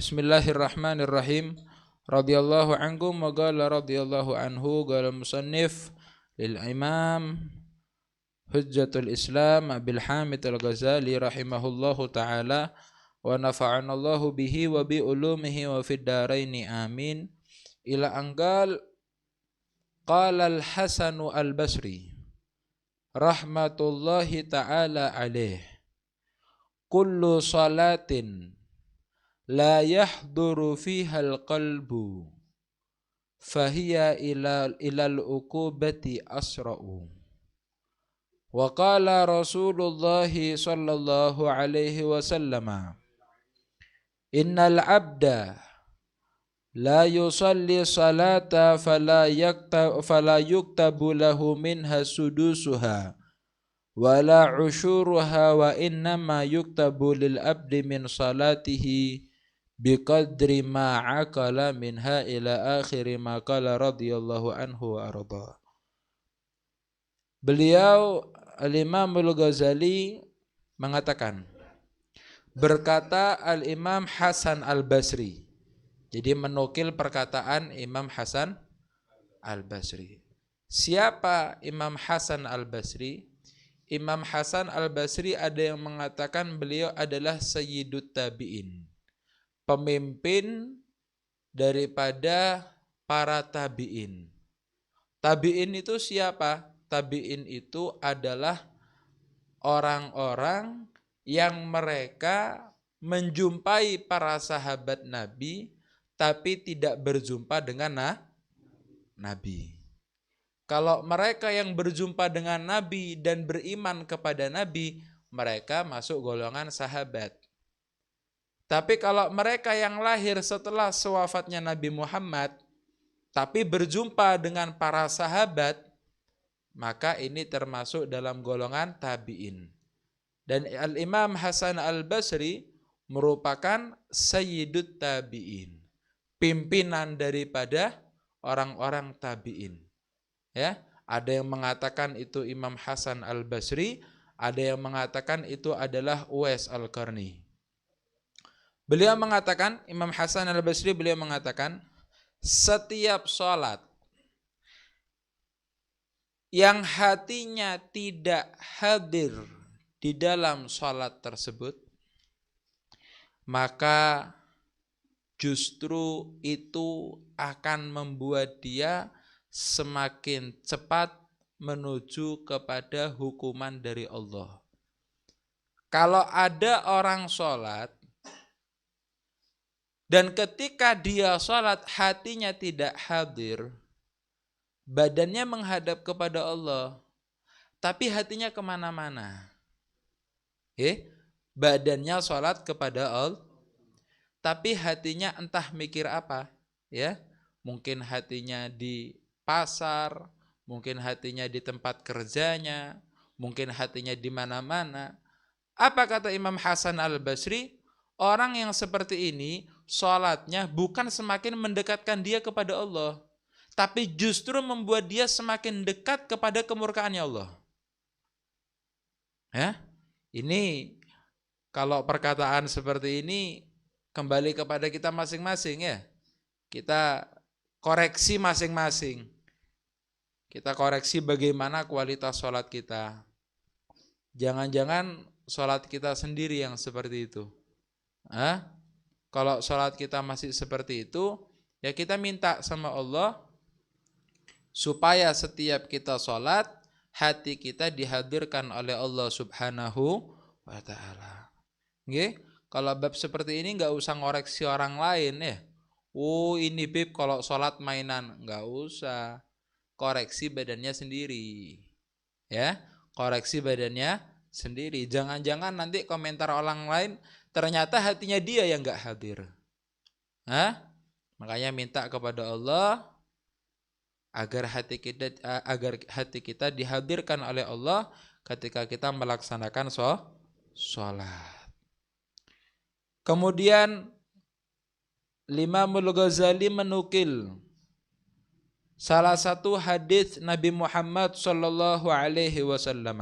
Bismillahirrahmanirrahim. Radhiyallahu ankum wa qala radhiyallahu anhu qala musannif lil imam Hujjatul Islam Abil Hamid Al-Ghazali rahimahullahu taala wa nafa'ana Allahu bihi wa bi ulumihi wa fid dharaini amin. Ila anggal qala Al-Hasan Al-Basri rahmatullahi taala alaih, kullu salatin la yahduru fiha al-qalbu fahiya ilal uqubati asra'u. Wa qala Rasulullah sallallahu alaihi wasallam, innal abda la yusalli salata fala yuktabu lahu minha sudusuha wala ushuruha wa innama yuktabu lil abdi min salatihi biqadri ma akala minha ila akhiri ma qala radhiyallahu anhu wa arda. Beliau Al-Imam Al-Ghazali mengatakan, berkata Al-Imam Hasan Al-Basri. Jadi menukil perkataan Imam Hasan Al-Basri. Siapa Imam Hasan Al-Basri? Imam Hasan Al-Basri ada yang mengatakan beliau adalah Sayyidut Tabi'in, pemimpin daripada para tabi'in. Tabi'in itu siapa? Tabi'in itu adalah orang-orang yang mereka menjumpai para sahabat Nabi tapi tidak berjumpa dengan Nabi. Kalau mereka yang berjumpa dengan Nabi dan beriman kepada Nabi, mereka masuk golongan sahabat. Tapi kalau mereka yang lahir setelah sewafatnya Nabi Muhammad, tapi berjumpa dengan para sahabat, maka ini termasuk dalam golongan tabi'in. Dan Al-Imam Hasan Al-Basri merupakan Sayyidut Tabi'in, pimpinan daripada orang-orang tabi'in. Ya, ada yang mengatakan itu Imam Hasan Al-Basri, ada yang mengatakan itu adalah Uwais Al-Qarni. Beliau mengatakan, Imam Hasan Al-Basri beliau mengatakan, setiap sholat yang hatinya tidak hadir di dalam sholat tersebut, maka justru itu akan membuat dia semakin cepat menuju kepada hukuman dari Allah. Kalau ada orang sholat dan ketika dia sholat hatinya tidak hadir, badannya menghadap kepada Allah, tapi hatinya kemana-mana. Badannya sholat kepada Allah, tapi hatinya entah mikir apa. Mungkin hatinya di pasar, mungkin hatinya di tempat kerjanya, mungkin hatinya di mana-mana. Apa kata Imam Hasan Al-Basri? Orang yang seperti ini, sholatnya bukan semakin mendekatkan dia kepada Allah, tapi justru membuat dia semakin dekat kepada kemurkaannya Allah. Ini kalau perkataan seperti ini kembali kepada kita masing-masing ya. Kita koreksi masing-masing. Kita koreksi bagaimana kualitas sholat kita. Jangan-jangan sholat kita sendiri yang seperti itu. Kalau sholat kita masih seperti itu, ya kita minta sama Allah supaya setiap kita sholat, hati kita dihadirkan oleh Allah subhanahu wa ta'ala. Kalau bab seperti ini nggak usah ngoreksi orang lain ya. Ini bib kalau sholat mainan. Nggak usah. Koreksi badannya sendiri. Koreksi badannya sendiri. Jangan-jangan nanti komentar orang lain, ternyata hatinya dia yang nggak hadir. Makanya minta kepada Allah agar hati kita dihadirkan oleh Allah ketika kita melaksanakan sholat. Kemudian Imam Al-Ghazali menukil salah satu hadis Nabi Muhammad sallallahu alaihi wasallam.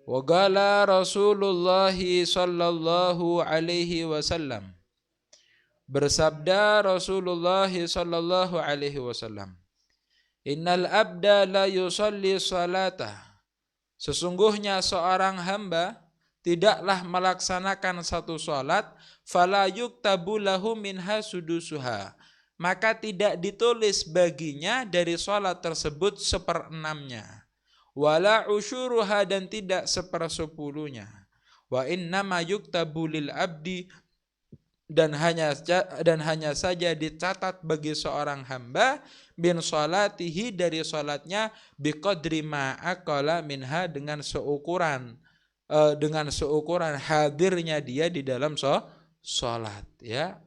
Wa qala Rasulullah sallallahu alaihi wasallam, Bersabda Rasulullah sallallahu alaihi wasallam, "Innal abda la yusalli salatah." Sesungguhnya seorang hamba tidaklah melaksanakan satu salat, fala yuktabu lahu minha sudusuha. Maka tidak ditulis baginya dari salat tersebut seperenamnya. Wala usyuruha, dan tidak sepersepuluhnya. Wa innama yuktabu lil abdi, dan hanya saja dicatat bagi seorang hamba bin salatihi, dari salatnya, biqadri ma aqala minha, dengan seukuran hadirnya dia di dalam salat, ya.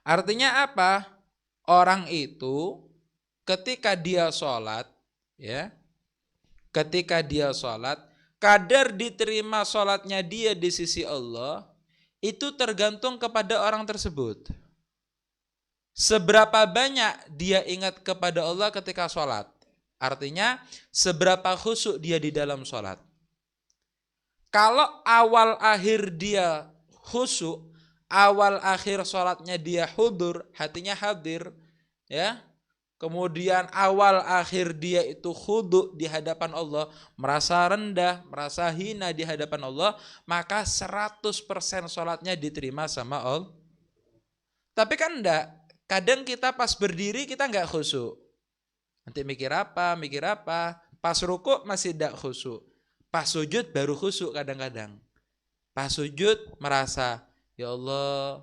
Artinya apa? Orang itu ketika dia salat, ya, ketika dia salat, kadar diterima salatnya dia di sisi Allah itu tergantung kepada orang tersebut. Seberapa banyak dia ingat kepada Allah ketika sholat. Artinya seberapa khusyuk dia di dalam sholat. Kalau awal akhir dia khusyuk, awal akhir sholatnya dia hudur, hatinya hadir, ya. Kemudian awal akhir dia itu khudu di hadapan Allah, merasa rendah, merasa hina di hadapan Allah, maka 100% sholatnya diterima sama Allah. Tapi kan enggak, kadang kita pas berdiri kita enggak khusyuk. Nanti mikir apa, pas rukuk masih enggak khusyuk. Pas sujud baru khusyuk kadang-kadang. Pas sujud merasa, ya Allah,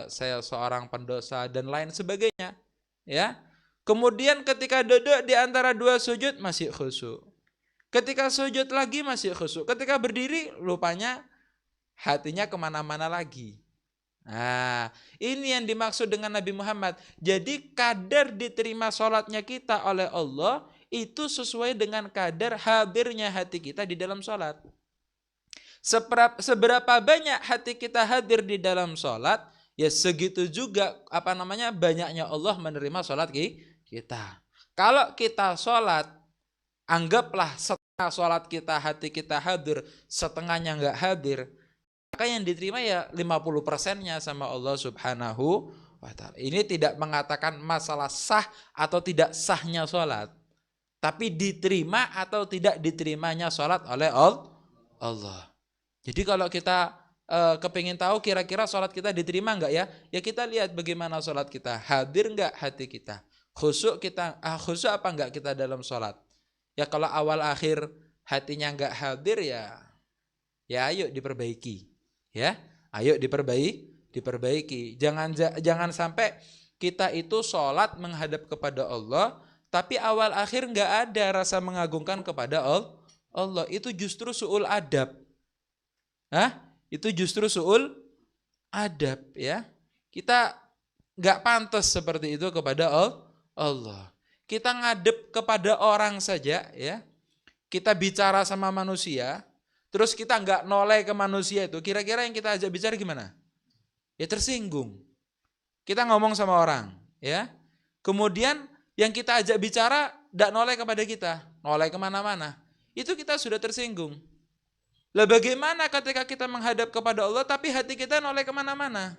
saya seorang pendosa dan lain sebagainya, ya. Kemudian ketika duduk di antara dua sujud masih khusyuk. Ketika sujud lagi masih khusyuk. Ketika berdiri lupanya hatinya kemana-mana lagi. Nah, ini yang dimaksud dengan Nabi Muhammad. Jadi kadar diterima sholatnya kita oleh Allah itu sesuai dengan kadar hadirnya hati kita di dalam sholat. Seberapa banyak hati kita hadir di dalam sholat, ya segitu juga banyaknya Allah menerima sholat kita. Kalau kita sholat, anggaplah setengah sholat kita hati kita hadir, setengahnya enggak hadir, maka yang diterima ya 50%-nya sama Allah Subhanahu wa ta'ala. Ini tidak mengatakan masalah sah atau tidak sahnya sholat, tapi diterima atau tidak diterimanya sholat oleh Allah. Jadi kalau kita kepingin tahu kira-kira sholat kita diterima enggak, ya kita lihat bagaimana sholat kita, hadir enggak hati kita, khusyuk khusyuk apa enggak kita dalam sholat. Ya kalau awal akhir hatinya enggak hadir, ya ayo diperbaiki, ya ayo diperbaiki. Jangan sampai kita itu sholat menghadap kepada Allah, tapi awal akhir enggak ada rasa mengagungkan kepada Allah. Itu justru su'ul adab. Itu justru su'ul adab, ya. Kita enggak pantas seperti itu kepada Allah. Kita ngadep kepada orang saja, ya. Kita bicara sama manusia, terus kita enggak noleh ke manusia itu, kira-kira yang kita ajak bicara gimana? Ya tersinggung. Kita ngomong sama orang, ya. Kemudian yang kita ajak bicara enggak noleh kepada kita, noleh kemana-mana. Itu kita sudah tersinggung. Lah bagaimana ketika kita menghadap kepada Allah tapi hati kita noleh kemana-mana?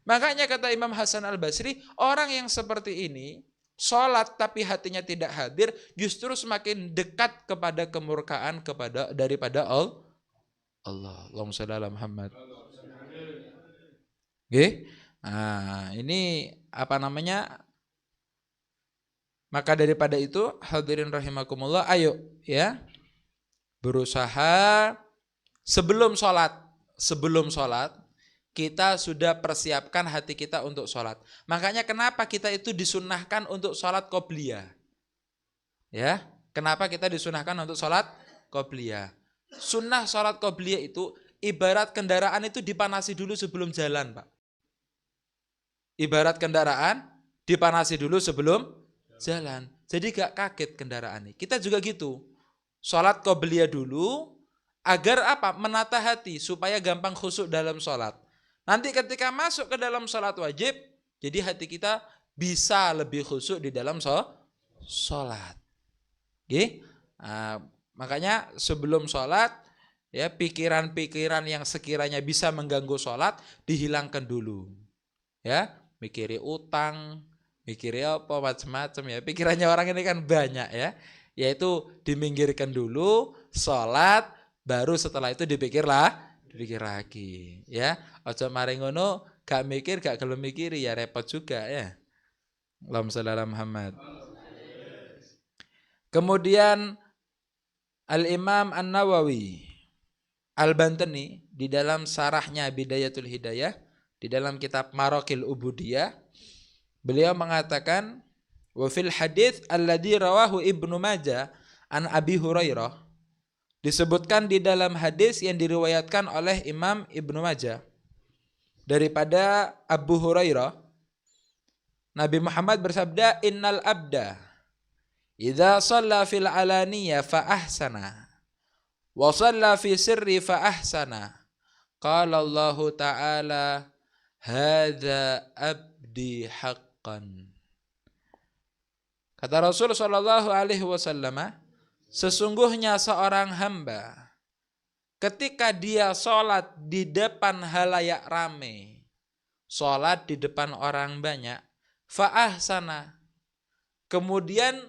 Makanya kata Imam Hasan Al-Basri, orang yang seperti ini, sholat tapi hatinya tidak hadir, justru semakin dekat kepada kemurkaan daripada Allah. Allahumma shalli ala Muhammad. Oke? Nah, ini maka daripada itu, hadirin rahimakumullah, ayo ya, berusaha sebelum sholat kita sudah persiapkan hati kita untuk sholat. Makanya kenapa kita itu disunnahkan untuk sholat qobliyah, ya? Kenapa kita disunnahkan untuk sholat qobliyah? Sunnah sholat qobliyah itu ibarat kendaraan itu dipanasi dulu sebelum jalan, Pak. Ibarat kendaraan dipanasi dulu sebelum jalan. Jadi gak kaget kendaraan ini. Kita juga gitu. Sholat qobliyah dulu, agar apa? Menata hati, supaya gampang khusyuk dalam sholat. Nanti ketika masuk ke dalam sholat wajib, jadi hati kita bisa lebih khusyuk di dalam sholat. Makanya sebelum sholat, Ya, pikiran-pikiran yang sekiranya bisa mengganggu sholat dihilangkan dulu. Ya, mikiri utang, mikiri apa macam-macam ya. Pikirannya orang ini kan banyak ya. Yaitu diminggirkan dulu, sholat, baru setelah itu dipikir lagi. Ya, ojo mari ngono, gak mikir, gak gelem mikiri ya repot juga ya. Allahumma shalli ala Muhammad. Kemudian Al-Imam An-Nawawi Al-Bantani di dalam sarahnya Bidayatul Hidayah, di dalam kitab Maraqil Ubudiyah, beliau mengatakan wa fil hadits alladzi rawahu Ibnu Majah an Abi Hurairah, disebutkan di dalam hadis yang diriwayatkan oleh Imam Ibnu Majah daripada Abu Hurairah, Nabi Muhammad bersabda, innal abda idza shalla fil alaniyah fa ahsana wa shalla fi sirri fa ahsana qala Allah ta'ala hadza abdi haqqan. Kata Rasul sallallahu alaihi wasallam, sesungguhnya seorang hamba ketika dia sholat di depan halayak rame, sholat di depan orang banyak, fa ahsana, kemudian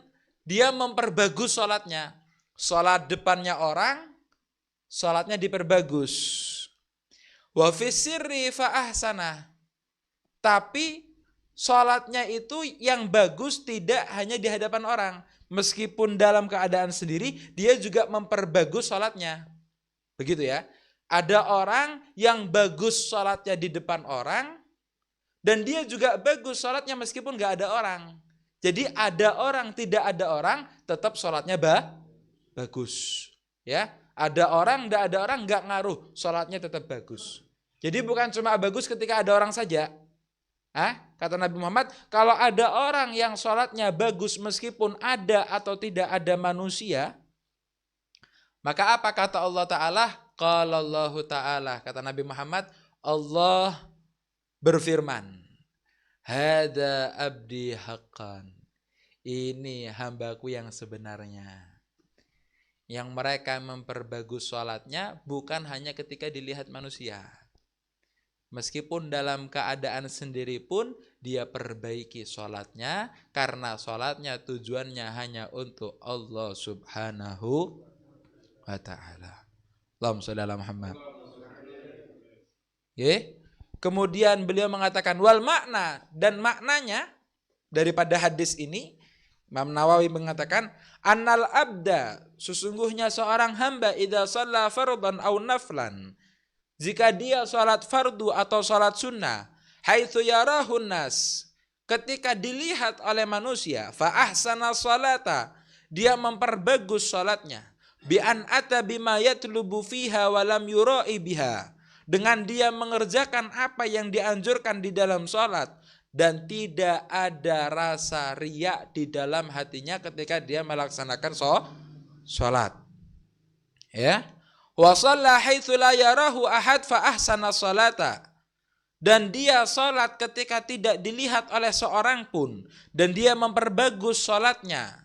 dia memperbagus sholatnya, sholat depannya orang, sholatnya diperbagus. Wa fi sirri fa ahsana, tapi sholatnya itu yang bagus tidak hanya di hadapan orang, meskipun dalam keadaan sendiri dia juga memperbagus sholatnya. Begitu ya. Ada orang yang bagus sholatnya di depan orang, dan dia juga bagus sholatnya meskipun gak ada orang. Jadi ada orang, tidak ada orang, tetap sholatnya bagus. Ya, ada orang, tidak ada orang, nggak ngaruh, sholatnya tetap bagus. Jadi bukan cuma bagus ketika ada orang saja. Kata Nabi Muhammad, kalau ada orang yang sholatnya bagus meskipun ada atau tidak ada manusia, maka apa kata Allah Ta'ala? Qala Allah Ta'ala, kata Nabi Muhammad, Allah berfirman, hada abdi haqqan, ini hambaku yang sebenarnya. Yang mereka memperbagus sholatnya bukan hanya ketika dilihat manusia. Meskipun dalam keadaan sendiri pun dia perbaiki sholatnya, karena sholatnya tujuannya hanya untuk Allah subhanahu wa ta'ala. Allahumma sholli ala Muhammad. Kemudian beliau mengatakan wal makna, dan maknanya daripada hadis ini, Imam Nawawi mengatakan annal abda, sesungguhnya seorang hamba idza shalla fardhan aw naflan, jika dia salat fardu atau salat sunnah, haitsu yarahun nas, ketika dilihat oleh manusia, fa ahsana salata, dia memperbagus salatnya, bi an ata bima yatlubu fiha wa lam yura'i biha, dengan dia mengerjakan apa yang dianjurkan di dalam salat dan tidak ada rasa riya di dalam hatinya ketika dia melaksanakan salat. Ya. Wa shalla haitsu la yarahu ahad fa ahsana salata. Dan dia salat ketika tidak dilihat oleh seorang pun dan dia memperbagus salatnya.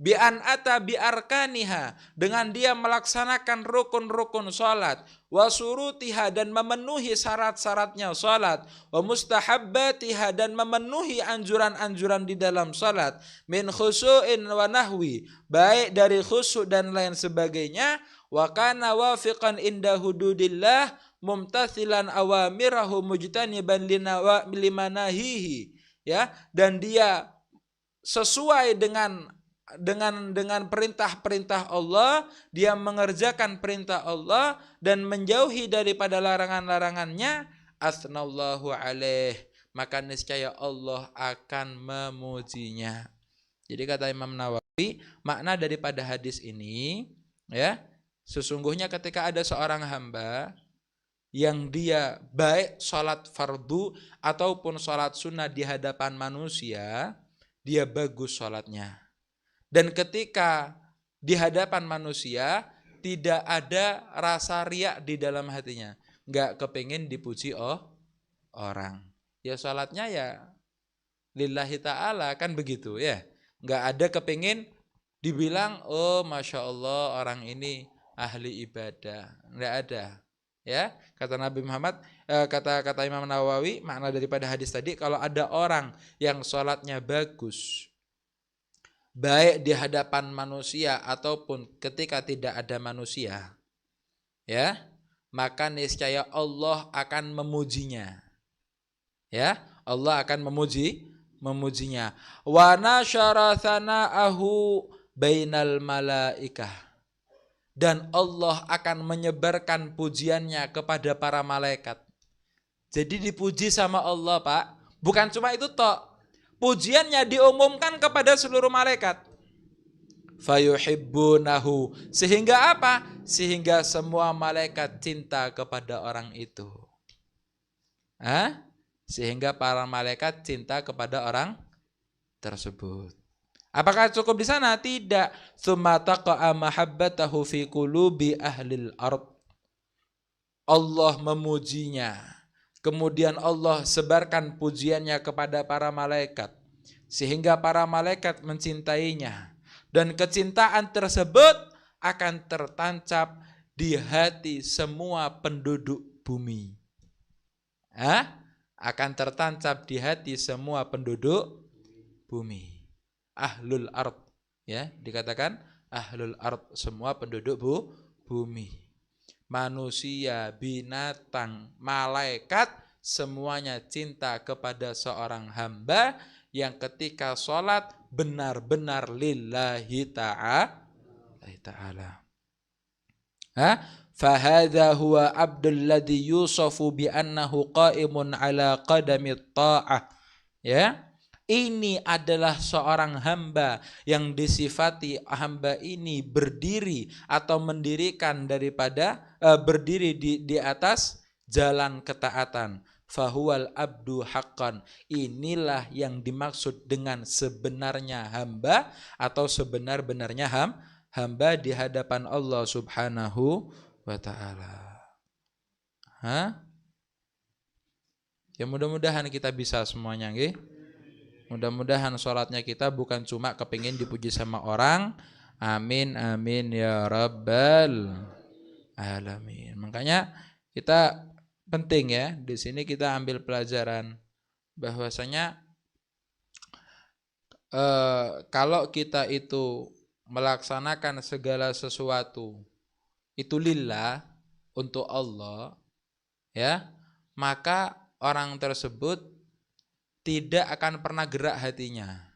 Bi an ata bi arkaniha, dengan dia melaksanakan rukun-rukun salat, wa surutiha, dan memenuhi syarat-syaratnya salat, wa mustahabbatiha, dan memenuhi anjuran-anjuran di dalam salat, min khusyu'in wa nahwi, baik dari khusyuk dan lain sebagainya, wa kana wafiqan inda hududillah mumtathilan awamirahu mujtaniban limanahihi, ya, dan dia sesuai dengan perintah-perintah Allah, dia mengerjakan perintah Allah dan menjauhi daripada larangan-larangannya, asnallahu alaih, maka niscaya Allah akan memujinya. Jadi kata Imam Nawawi, makna daripada hadis ini, ya, sesungguhnya ketika ada seorang hamba yang dia baik sholat fardu ataupun sholat sunnah di hadapan manusia, dia bagus sholatnya. Dan ketika di hadapan manusia tidak ada rasa riak di dalam hatinya, nggak kepingin dipuji orang, ya sholatnya ya lillahi ta'ala, kan begitu ya, nggak ada kepingin dibilang oh masya Allah orang ini ahli ibadah. Enggak ada. Ya, kata Nabi Muhammad, kata Imam Nawawi, makna daripada hadis tadi, kalau ada orang yang sholatnya bagus, baik di hadapan manusia ataupun ketika tidak ada manusia, ya, maka niscaya Allah akan memujinya. Ya, Allah akan memujinya. Wa nasyara thana'ahu bainal malaikah. Dan Allah akan menyebarkan pujiannya kepada para malaikat. Jadi dipuji sama Allah, Pak. Bukan cuma itu tok. Pujiannya diumumkan kepada seluruh malaikat. Fayuhibbunahu. Sehingga apa? Sehingga semua malaikat cinta kepada orang itu. Sehingga para malaikat cinta kepada orang tersebut. Apakah cukup di sana? Tidak. Tsumma taqa'a mahabbatahu fi qulubi ahlil ard. Allah memujinya. Kemudian Allah sebarkan pujiannya kepada para malaikat. Sehingga para malaikat mencintainya. Dan kecintaan tersebut akan tertancap di hati semua penduduk bumi. Akan tertancap di hati semua penduduk bumi. Ahlul ard, ya, dikatakan ahlul ard, semua penduduk bumi. Manusia, binatang, malaikat, semuanya cinta kepada seorang hamba yang ketika sholat benar-benar lillahi ta'ala. Fahadha huwa abdul ladhi yusafu bi annahu qaimun ala qadami ta'ah. Ya. Ini adalah seorang hamba yang disifati hamba ini berdiri atau mendirikan berdiri di atas jalan ketaatan. Fahuwal abdu haqqan. Inilah yang dimaksud dengan sebenarnya hamba atau sebenar-benarnya hamba di hadapan Allah Subhanahu wa ta'ala. Ya mudah-mudahan kita bisa semuanya, nggih. Mudah-mudahan sholatnya kita bukan cuma kepingin dipuji sama orang. Amin, amin ya rabbal alamin. Makanya kita penting ya, di sini kita ambil pelajaran bahwasanya kalau kita itu melaksanakan segala sesuatu itu lillah, untuk Allah, ya, maka orang tersebut tidak akan pernah gerak hatinya.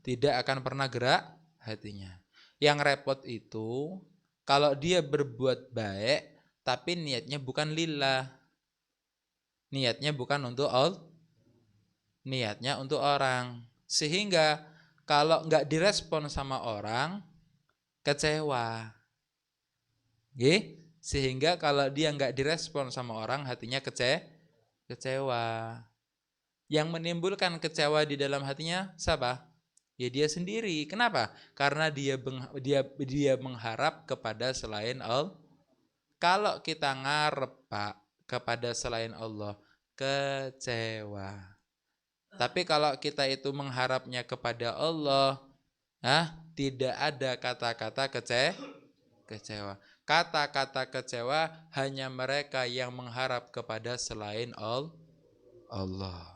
Tidak akan pernah gerak hatinya. Yang repot itu kalau dia berbuat baik tapi niatnya bukan lillah. Niatnya bukan untuk Allah. Niatnya untuk orang. Sehingga kalau enggak direspon sama orang, kecewa. Sehingga kalau dia enggak direspon sama orang, hatinya kecewa. Yang menimbulkan kecewa di dalam hatinya siapa? Ya dia sendiri. Kenapa? Karena dia mengharap kepada selain Allah. Kalau kita ngarep, Pak, kepada selain Allah, kecewa. Tapi kalau kita itu mengharapnya kepada Allah, tidak ada kata-kata kecewa. Kata-kata kecewa hanya mereka yang mengharap kepada selain Allah.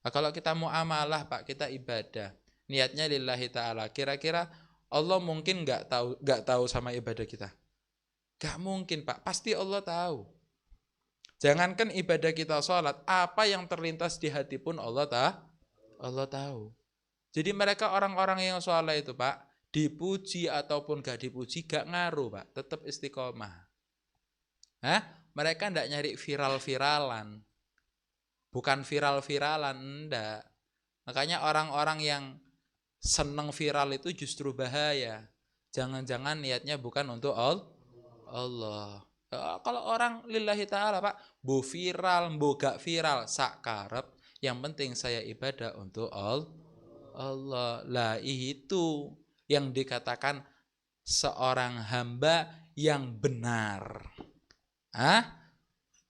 Nah, kalau kita muamalah, Pak, kita ibadah, niatnya lillahi ta'ala, kira-kira Allah mungkin nggak tahu sama ibadah kita? Nggak mungkin, Pak, pasti Allah tahu. Jangankan ibadah kita sholat, apa yang terlintas di hati pun Allah tahu. Jadi mereka orang-orang yang sholat itu, Pak, dipuji ataupun gak dipuji gak ngaruh, Pak, tetap istiqomah. Mereka nggak nyari viral-viralan. Bukan viral-viralan, enggak. Makanya orang-orang yang seneng viral itu justru bahaya. Jangan-jangan niatnya bukan untuk Allah. Kalau orang lillahi ta'ala, Pak, bu viral, bu gak viral, sak karep, yang penting saya ibadah untuk Allah. Lah itu yang dikatakan seorang hamba yang benar.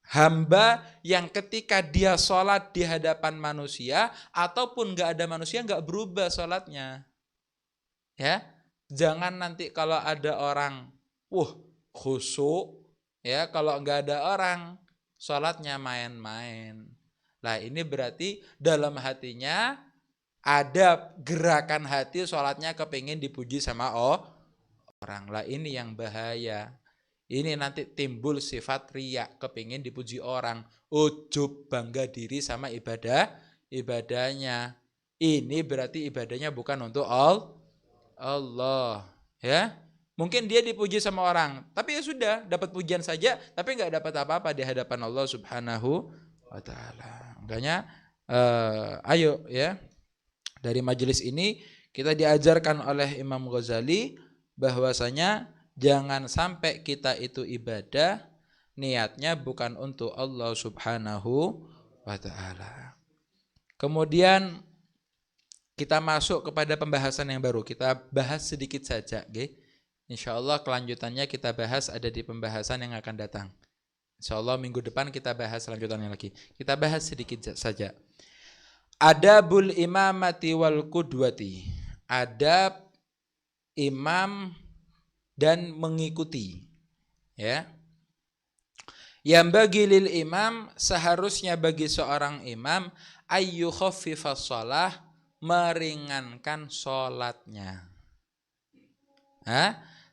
Hamba yang ketika dia sholat di hadapan manusia ataupun gak ada manusia gak berubah sholatnya. Ya, Jangan nanti kalau ada orang, khusyuk, ya kalau nggak ada orang, sholatnya main-main. Nah ini berarti dalam hatinya ada gerakan hati sholatnya kepingin dipuji sama orang. Lah ini yang bahaya. Ini nanti timbul sifat riya, kepingin dipuji orang, ujub, bangga diri sama ibadahnya. Ini berarti ibadahnya bukan untuk Allah, ya. Mungkin dia dipuji sama orang, tapi ya sudah, dapat pujian saja, tapi nggak dapat apa-apa di hadapan Allah Subhanahu wa taala. Makanya ayo ya, dari majelis ini kita diajarkan oleh Imam Ghazali bahwasanya jangan sampai kita itu ibadah niatnya bukan untuk Allah Subhanahu wa taala. Kemudian kita masuk kepada pembahasan yang baru. Kita bahas sedikit saja, nggih. Insyaallah kelanjutannya kita bahas ada di pembahasan yang akan datang. Insyaallah minggu depan kita bahas lanjutannya lagi. Kita bahas sedikit saja. Adabul imamati wal qudwati. Adab imam dan mengikuti, ya. Yang bagi lil imam, seharusnya bagi seorang imam ayyu khaffifas shalah, meringankan sholatnya.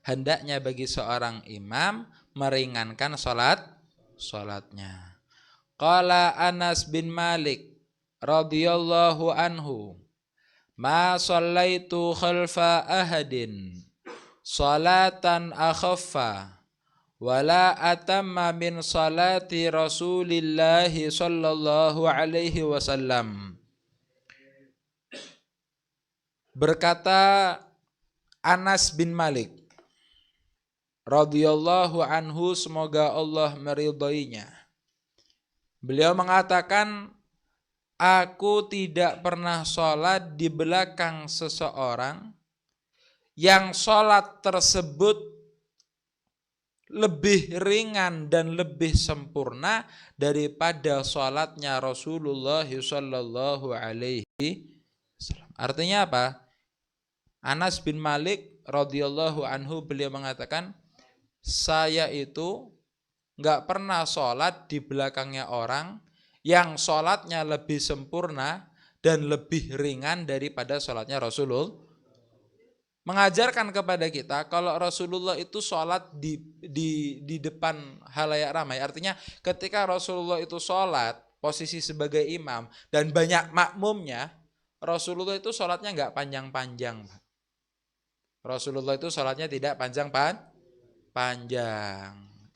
Hendaknya bagi seorang imam meringankan sholatnya. Qala Anas bin Malik radhiyallahu anhu, ma shallaitu khalfa ahadin salatan akhaffa wala atamma min salati Rasulillahi sallallahu alaihi wasallam. Berkata Anas bin Malik radhiyallahu anhu, semoga Allah meridhoinya. Beliau mengatakan, aku tidak pernah sholat di belakang seseorang yang sholat tersebut lebih ringan dan lebih sempurna daripada sholatnya Rasulullah sallallahu alaihi wasallam. Artinya apa? Anas bin Malik radhiyallahu anhu, beliau mengatakan, saya itu nggak pernah sholat di belakangnya orang yang sholatnya lebih sempurna dan lebih ringan daripada sholatnya Rasulullah. Mengajarkan kepada kita kalau Rasulullah itu sholat di depan halayak ramai. Artinya ketika Rasulullah itu sholat posisi sebagai imam dan banyak makmumnya, Rasulullah itu sholatnya nggak panjang-panjang. Rasulullah itu sholatnya tidak panjang.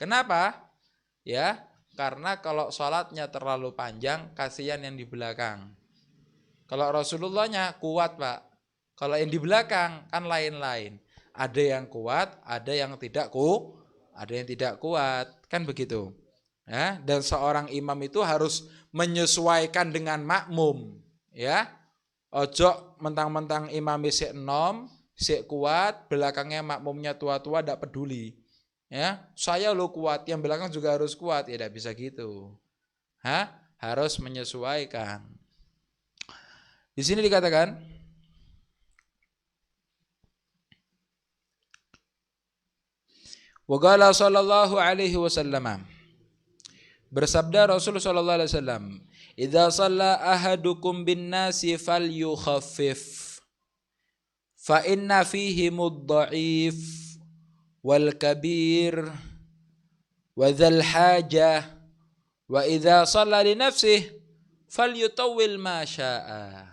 Kenapa? Ya, karena kalau sholatnya terlalu panjang, kasihan yang di belakang. Kalau Rasulullahnya kuat, Pak. Kalau yang di belakang kan lain-lain. Ada yang kuat, ada yang tidak kuat, kan begitu. Ya, dan seorang imam itu harus menyesuaikan dengan makmum, ya. Ojo mentang-mentang imam sik enom, sik kuat, belakangnya makmumnya tua-tua tidak peduli. Ya, saya lo kuat, yang belakang juga harus kuat, ya tidak bisa gitu. Harus menyesuaikan. Di sini dikatakan, wa qala sallallahu alaihi wasallam, bersabda Rasul sallallahu alaihi wasallam, idza shalla ahadukum bin nasi falyukhaffif fa inna fihi mudha'if wal kabir wa dzal hajah wa idza shalla li nafsihi falyutawwil ma syaa.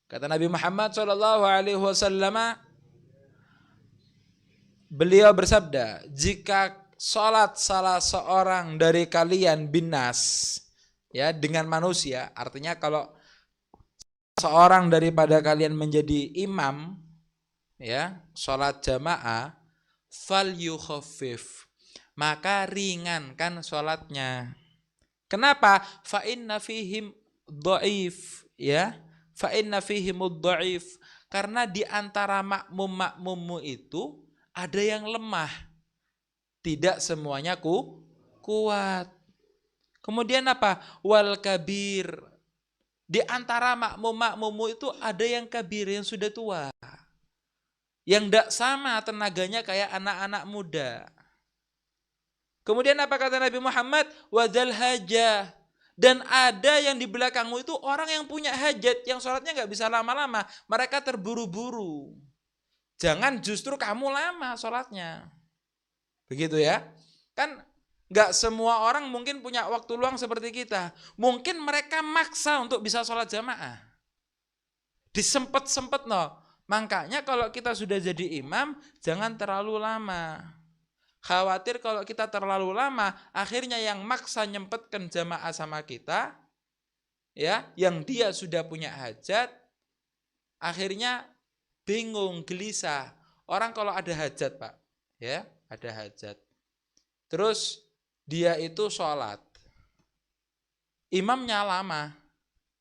Kata Nabi Muhammad sallallahu alaihi wasallam, beliau bersabda, jika sholat salah seorang dari kalian binas, ya, dengan manusia, artinya kalau seorang daripada kalian menjadi imam, ya, sholat jamaah, falyukhaffif, maka ringankan sholatnya. Kenapa? Fa inna fihim dhaif, ya, fa inna fihim dhaif, karena di antara makmum-makmummu itu ada yang lemah, tidak semuanya kuat. Kemudian apa? Wal kabir, di antara makmum-makmummu itu ada yang kabir, yang sudah tua. yang tidak sama tenaganya kayak anak-anak muda. Kemudian apa kata Nabi Muhammad? Wadal hajah. Dan ada yang di belakangmu itu orang yang punya hajat, yang sholatnya nggak bisa lama-lama. Mereka terburu-buru. Jangan justru kamu lama sholatnya. Begitu ya. Kan nggak semua orang mungkin punya waktu luang seperti kita. Mungkin mereka maksa untuk bisa sholat jamaah. Disempet-sempet no. Makanya kalau kita sudah jadi imam, jangan terlalu lama. Khawatir kalau kita terlalu lama, akhirnya yang maksa nyempetkan jamaah sama kita, ya, yang dia sudah punya hajat, akhirnya bingung, gelisah. Orang kalau ada hajat, Pak, ya, ada hajat. Terus dia itu sholat, imamnya lama,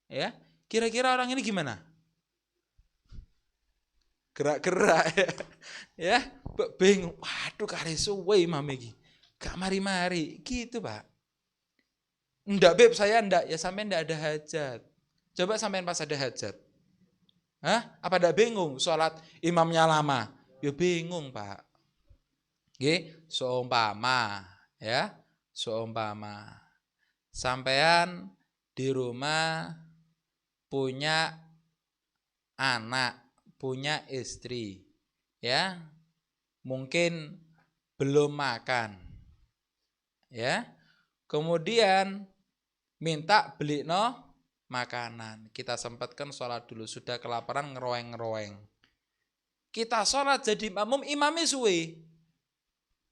ya, kira-kira orang ini gimana? Gerak-gerak ya, bingung, waduh kare suwe imam iki. Gak mari-mari, gitu Pak. Enggak Beb, saya enggak, ya sampean enggak ada hajat. Coba sampean pas ada hajat. Hah? Apa enggak bingung sholat imamnya lama? Ya bingung Pak. Nggih, seumpama ya, seumpama sampean di rumah punya anak, punya istri, ya, mungkin belum makan, ya, kemudian minta beli makanan, kita sempatkan sholat dulu, sudah kelaparan ngeroeng-ngeroeng, kita sholat jadi makmum, imamnya suwe,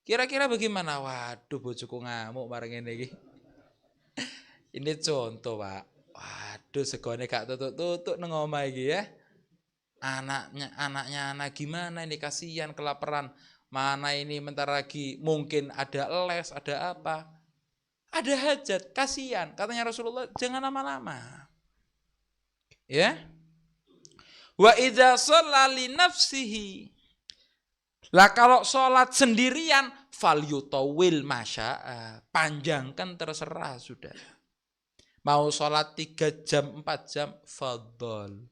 kira-kira bagaimana? Waduh bojoku ngamuk bareng ini. Ini contoh Pak, waduh segone gak tutuk-tutuk nang omah iki ya. Anaknya anak gimana ini, kasihan kelaparan, mana ini bentar lagi mungkin ada les, ada apa, ada hajat, kasihan. Katanya Rasulullah jangan lama-lama, ya. Wa idza shalla li nafsihi, lah kalau sholat sendirian falyutawil masya'a, panjangkan terserah sudah. Mau sholat 3 jam 4 jam fadhol,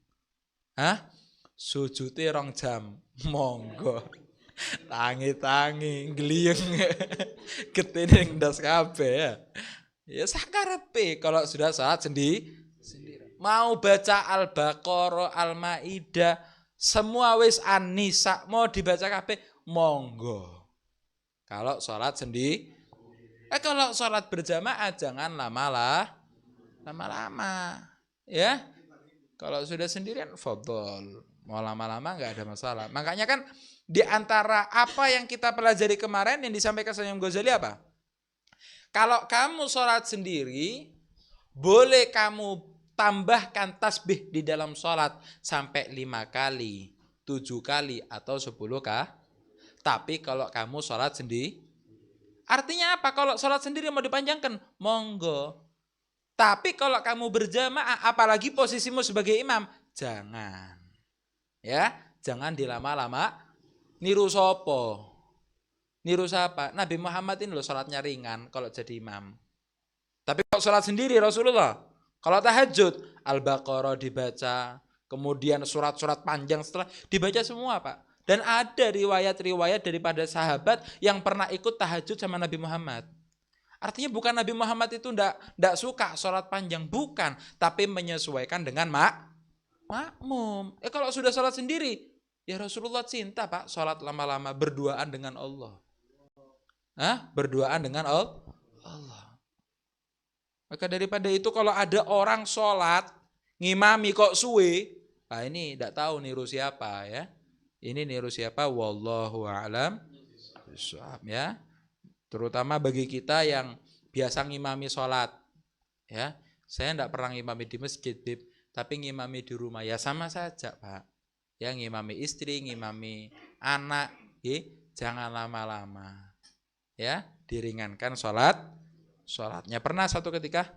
hah? Sujudnya 2 jam, monggo. Tangi-tangi, gliyeng, getene ndas kabeh ya. Ya sakarepe kalau sudah salat sendiri. Mau baca Al-Baqarah, Al-Maidah, semua wis An-Nisa mau dibaca kabeh, monggo. Kalau salat sendiri. Kalau salat berjamaah jangan lama-lama. Ya. Kalau sudah sendirian fadhol. Mau lama-lama nggak ada masalah. Makanya kan di antara apa yang kita pelajari kemarin yang disampaikan Syekh Ghazali apa? Kalau kamu sholat sendiri, boleh kamu tambahkan tasbih di dalam sholat sampai 5 kali, 7 kali, atau 10 kali. Tapi kalau kamu sholat sendiri, artinya apa? Kalau sholat sendiri mau dipanjangkan, monggo. Tapi kalau kamu berjamaah, apalagi posisimu sebagai imam, jangan. Ya, jangan dilama-lama. Niru sopo? Niru siapa? Nabi Muhammad ini loh sholatnya ringan kalau jadi imam. Tapi kalau sholat sendiri Rasulullah, kalau tahajud, Al-Baqarah dibaca, kemudian surat-surat panjang setelah dibaca semua Pak. Dan ada riwayat-riwayat daripada sahabat yang pernah ikut tahajud sama Nabi Muhammad. Artinya bukan Nabi Muhammad itu ndak suka sholat panjang, bukan, tapi menyesuaikan dengan makmum. Kalau sudah sholat sendiri, ya Rasulullah cinta Pak, sholat lama-lama, berduaan dengan Allah. Berduaan dengan Allah. Maka daripada itu kalau ada orang sholat, ngimami kok suwe, nah ini tidak tahu niru siapa ya. Ini niru siapa, wallahu a'lam bishawab ya. Terutama bagi kita yang biasa ngimami sholat. Ya, saya tidak pernah ngimami di masjid, tapi ngimami di rumah ya sama saja Pak. Ya ngimami istri, ngimami anak, jangan lama-lama. Ya, diringankan sholatnya. Pernah suatu ketika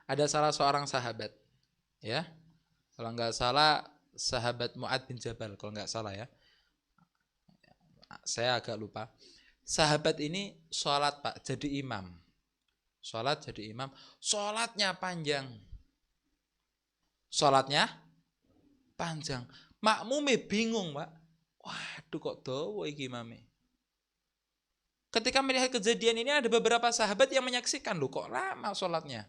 ada salah seorang sahabat, ya, kalau nggak salah sahabat Mu'ad bin Jabal, kalau nggak salah ya, saya agak lupa. Sahabat ini sholat Pak, jadi imam. Sholatnya panjang. Makmumnya bingung Pak. Waduh kok dawa iki imame. Ketika melihat kejadian ini ada beberapa sahabat yang menyaksikan, loh kok lama sholatnya.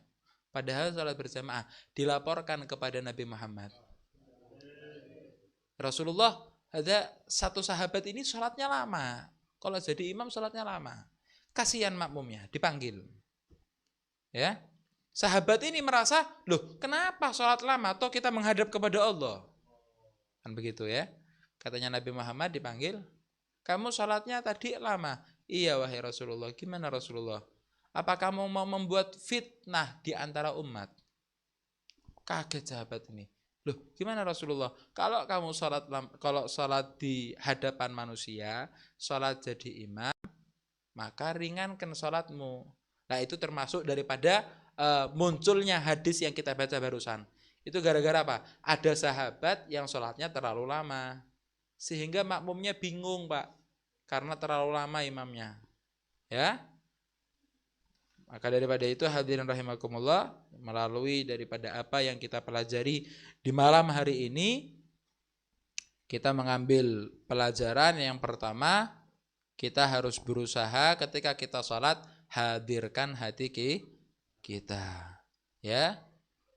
Padahal sholat berjamaah dilaporkan kepada Nabi Muhammad. Rasulullah, ada satu sahabat ini sholatnya lama. Kalau jadi imam sholatnya lama. Kasihan makmumnya, dipanggil. Ya, sahabat ini merasa, loh kenapa sholat lama? Toh kita menghadap kepada Allah. Kan begitu ya. Katanya Nabi Muhammad dipanggil, kamu sholatnya tadi lama. Iya wahai Rasulullah. Gimana Rasulullah? Apa kamu mau membuat fitnah di antara umat? Kaget sahabat ini. Loh gimana Rasulullah? Kalau kamu sholat di hadapan manusia, sholat jadi imam, maka ringankan sholatmu. Nah itu termasuk daripada munculnya hadis yang kita baca barusan. Itu gara-gara apa? Ada sahabat yang sholatnya terlalu lama. Sehingga makmumnya bingung Pak. Karena terlalu lama imamnya. Ya. Maka daripada itu hadirin rahimakumullah, melalui daripada apa yang kita pelajari di malam hari ini, kita mengambil pelajaran yang pertama, kita harus berusaha ketika kita sholat, hadirkan hati kita. Ya,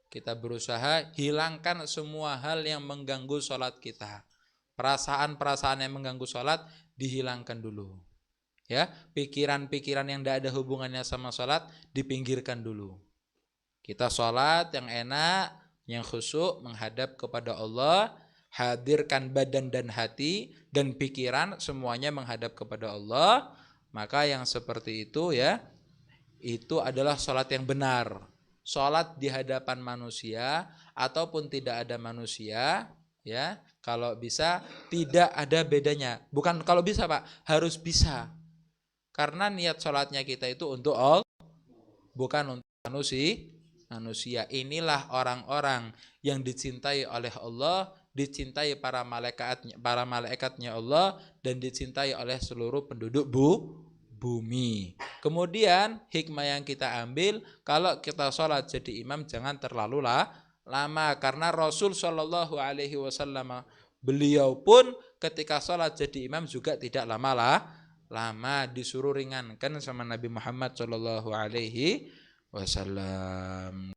kita berusaha hilangkan semua hal yang mengganggu sholat kita. Perasaan-perasaan yang mengganggu sholat dihilangkan dulu. Ya, pikiran-pikiran yang tidak ada hubungannya sama sholat dipinggirkan dulu. Kita sholat yang enak, yang khusyuk, menghadap kepada Allah, hadirkan badan dan hati dan pikiran semuanya menghadap kepada Allah. Maka yang seperti itu ya, itu adalah sholat yang benar. Sholat di hadapan manusia ataupun tidak ada manusia, ya kalau bisa tidak ada bedanya. Bukan kalau bisa Pak, harus bisa. Karena niat sholatnya kita itu untuk Allah, bukan untuk manusia. Inilah orang-orang yang dicintai oleh Allah, dicintai para malaikatnya Allah, dan dicintai oleh seluruh penduduk bumi. Kemudian hikmah yang kita ambil, kalau kita sholat jadi imam jangan terlalu lama, karena Rasul Shallallahu Alaihi Wasallam beliau pun ketika sholat jadi imam juga tidak lama, disuruh ringankan sama Nabi Muhammad Shallallahu Alaihi Wasallam.